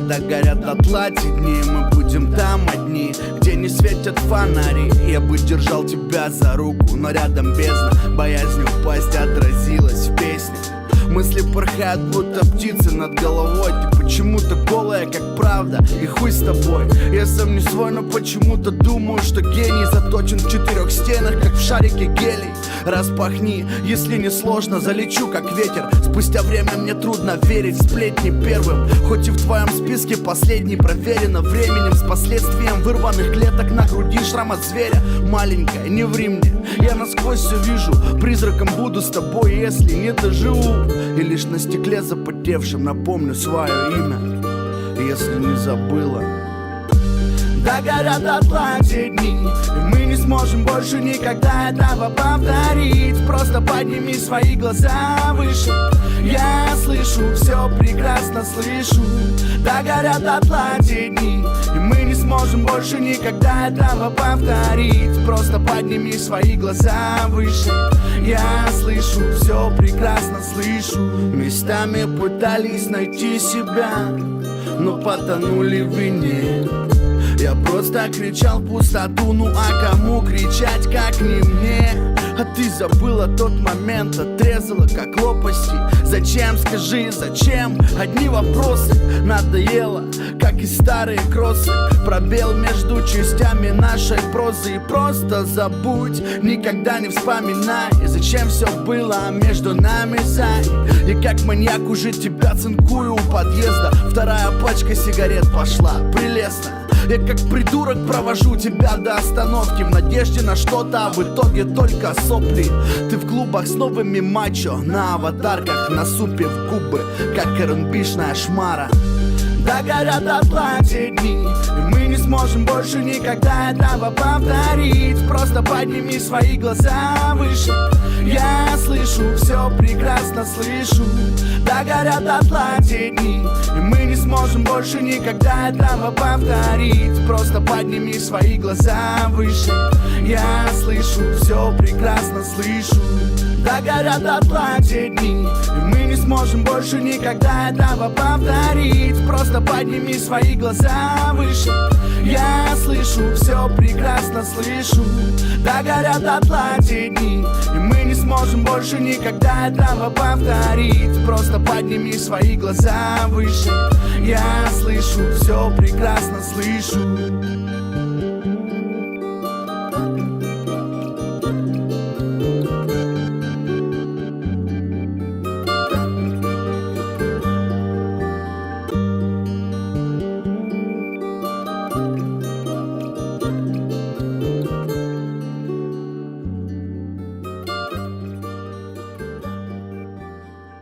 догорят дотла те дни, мы будем там одни, где не светят фонари. Я бы держал тебя за руку, но рядом бездна, боязнь упасть отразилась в песне. Мысли порхают, будто птицы над головой. Ты почему-то голая, как правда, и хуй с тобой. Я сам не свой, но почему-то думаю, что гений заточен в 4 стенах, как в шарике гелий. Распахни, если не сложно, залечу, как ветер. Спустя время мне трудно верить в сплетни первым, хоть и в твоем списке последний. Проверено временем с последствием вырванных клеток на груди шрама зверя. Маленькая, не ври мне, я насквозь все вижу. Призраком буду с тобой, если не доживу. И лишь на стекле запотевшем напомню свое имя, если не забыла. Догорят дотла те дни, и мы не сможем больше никогда этого повторить. Просто подними свои глаза выше, я слышу, все прекрасно слышу. Догорят дотла те дни, и мы не сможем больше никогда этого повторить. Просто подними свои глаза выше, я слышу, все прекрасно слышу. Местами пытались найти себя, но потонули в вине. Я просто кричал в пустоту, ну а кому кричать, как не мне? А ты забыла тот момент, отрезала как лопасти. Зачем, скажи, зачем? Одни вопросы. Надоело, как и старые кроссы. Пробел между частями нашей прозы. И просто забудь, никогда не вспоминай, зачем все было между нами, зай. Я как маньяк уже тебя цинкую у подъезда. Вторая пачка сигарет пошла, прелестно. Я как придурок провожу тебя до остановки в надежде на что-то, а в итоге только сопли. Ты в клубах с новыми мачо, на аватарках, насупив губы, как РНБшная шмара. Догорят дотла те дни, и мы не сможем больше никогда этого повторить. Просто подними свои глаза выше, я слышу, все прекрасно слышу. Догорят дотла те дни, и мы не сможем больше никогда этого повторить. Просто подними свои глаза выше, я слышу, все прекрасно слышу. Догорят дотла те дни, и мы не сможем больше никогда этого повторить. Просто подними свои глаза выше, я слышу, все прекрасно слышу. Догорят дотла те дни, и мы не сможем больше никогда этого повторить. Просто подними свои глаза выше, я слышу, все прекрасно слышу.